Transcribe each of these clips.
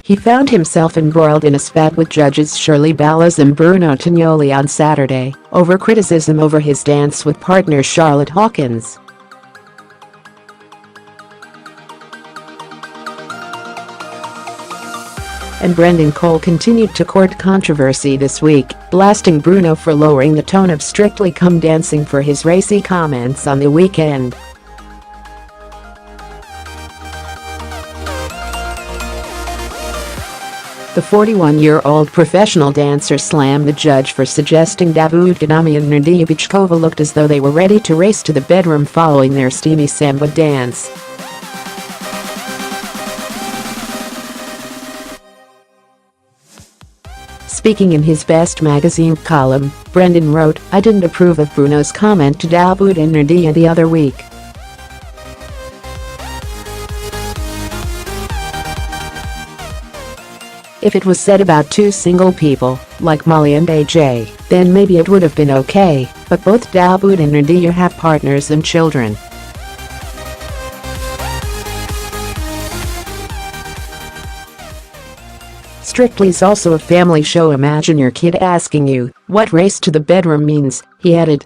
He found himself embroiled in a spat with judges Shirley Ballas and Bruno Tonioli on Saturday over criticism over his dance with partner Charlotte Hawkins. And Brendan Cole continued to court controversy this week, blasting Bruno for lowering the tone of Strictly Come Dancing for his racy comments on the weekend. The 41-year-old professional dancer slammed the judge for suggesting Davood and Nadiya looked as though they were ready to race to the bedroom following their steamy samba dance. Speaking in his Best magazine column, Brendan wrote, "I didn't approve of Bruno's comment to Davood and Nadiya the other week. If it was said about two single people, like Mollie and AJ, then maybe it would have been okay, but both Davood and Nadiya have partners and children. Strictly's also a family show. Imagine your kid asking you what race to the bedroom means," he added.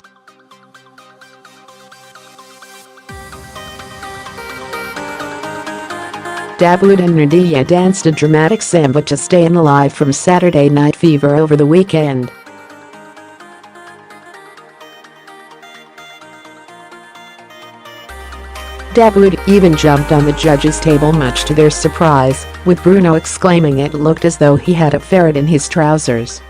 Davood and Nadiya danced a dramatic samba to Stayin Alive from Saturday Night Fever over the weekend. Davood even jumped on the judges' table much to their surprise, with Bruno exclaiming it looked as though he had a ferret in his trousers.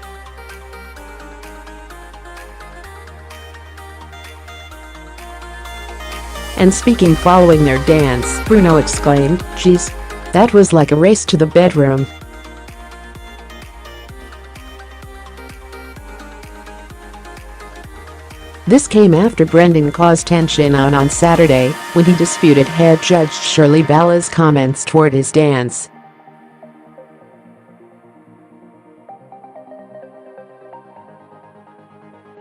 And speaking following their dance, Bruno exclaimed, "Geez, that was like a race to the bedroom." This came after Brendan caused tension on Saturday when he disputed head judge Shirley Ballas' comments toward his dance.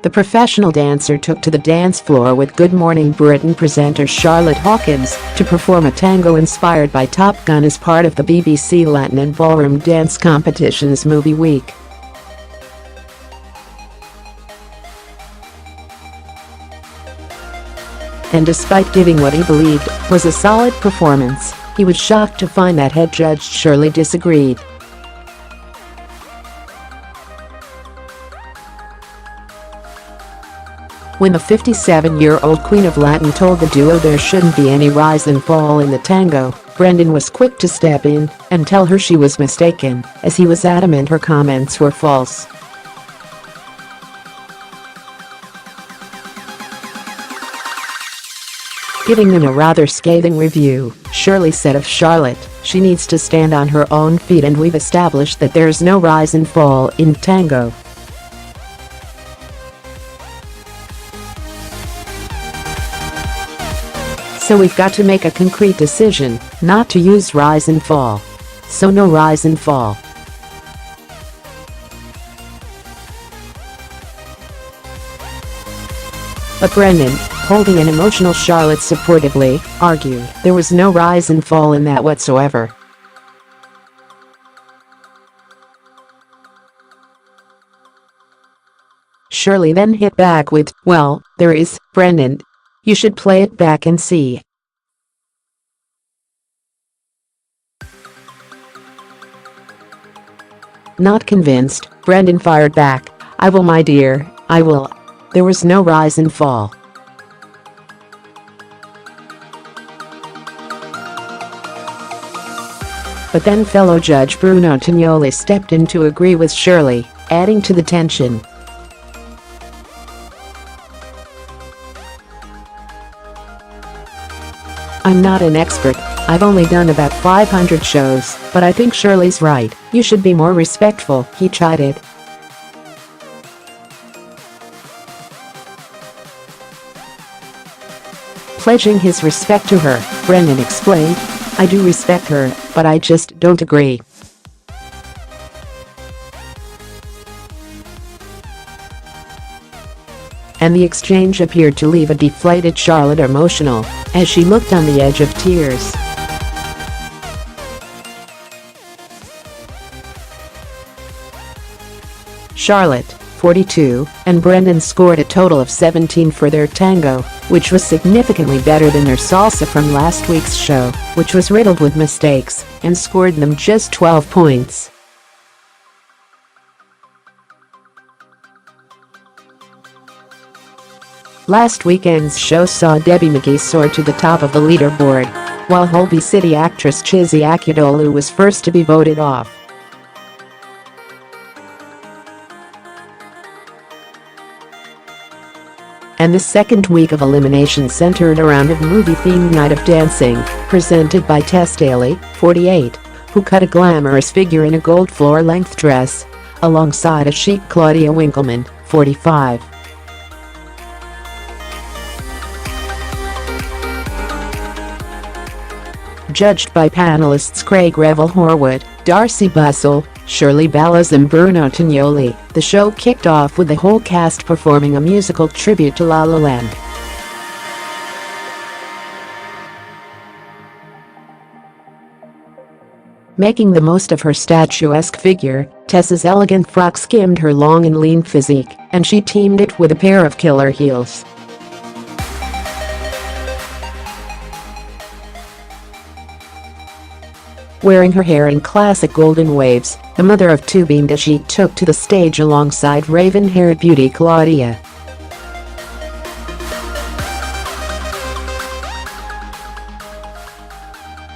The professional dancer took to the dance floor with Good Morning Britain presenter Charlotte Hawkins to perform a tango inspired by Top Gun as part of the BBC Latin and ballroom dance competition's movie week. And despite giving what he believed was a solid performance, he was shocked to find that head judge Shirley disagreed. When the 57-year-old Queen of Latin told the duo there shouldn't be any rise and fall in the tango, Brendan was quick to step in and tell her she was mistaken, as he was adamant her comments were false. Giving them a rather scathing review, Shirley said of Charlotte, "She needs to stand on her own feet and we've established that there's no rise and fall in tango. So we've got to make a concrete decision not to use rise and fall. So no rise and fall." But Brendan, holding an emotional Charlotte supportively, argued there was no rise and fall in that whatsoever. Shirley then hit back with, "Well, there is, Brendan. You should play it back and see." Not convinced, Brendan fired back, "I will, my dear, I will. There was no rise and fall." But then fellow judge Bruno Tonioli stepped in to agree with Shirley, adding to the tension. "I'm not an expert, I've only done about 500 shows, but I think Shirley's right, you should be more respectful," he chided. Pledging his respect to her, Brendan explained, "I do respect her, but I just don't agree." And the exchange appeared to leave a deflated Charlotte emotional, as she looked on the edge of tears. Charlotte, 42, and Brendan scored a total of 17 for their tango, which was significantly better than their salsa from last week's show, which was riddled with mistakes and scored them just 12 points. Last weekend's show saw Debbie McGee soar to the top of the leaderboard, while Holby City actress Chizzy Akudolu was first to be voted off. And the second week of elimination centered around a movie-themed night of dancing, presented by Tess Daly, 48, who cut a glamorous figure in a gold floor-length dress, alongside a chic Claudia Winkleman, 45. Judged by panelists Craig Revel Horwood, Darcey Bussell, Shirley Ballas and Bruno Tonioli, the show kicked off with the whole cast performing a musical tribute to La La Land. Making the most of her statuesque figure, Tess's elegant frock skimmed her long and lean physique, and she teamed it with a pair of killer heels. Wearing her hair in classic golden waves, the mother of two beamed she took to the stage alongside raven-haired beauty Claudia.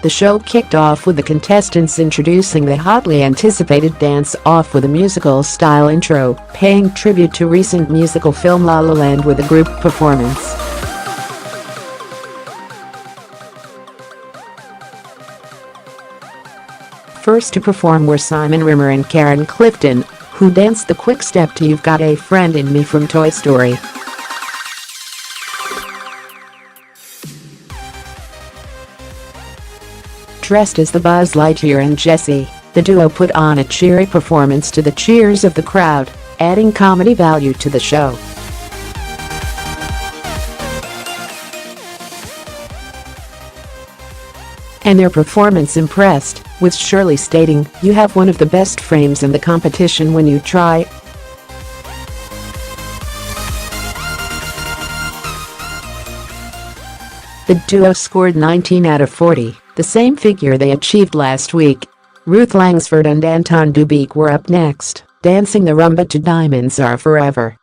The show kicked off with the contestants introducing the hotly anticipated dance off with a musical-style intro, paying tribute to recent musical film La La Land with a group performance. First to perform were Simon Rimmer and Karen Clifton, who danced the quick step to You've Got a Friend in Me from Toy Story. Dressed as the Buzz Lightyear and Jessie, the duo put on a cheery performance to the cheers of the crowd, adding comedy value to the show. And their performance impressed, with Shirley stating, "You have one of the best frames in the competition when you try." The duo scored 19 out of 40, the same figure they achieved last week. Ruth Langsford and Anton Dubik were up next, dancing the rumba to Diamonds Are Forever.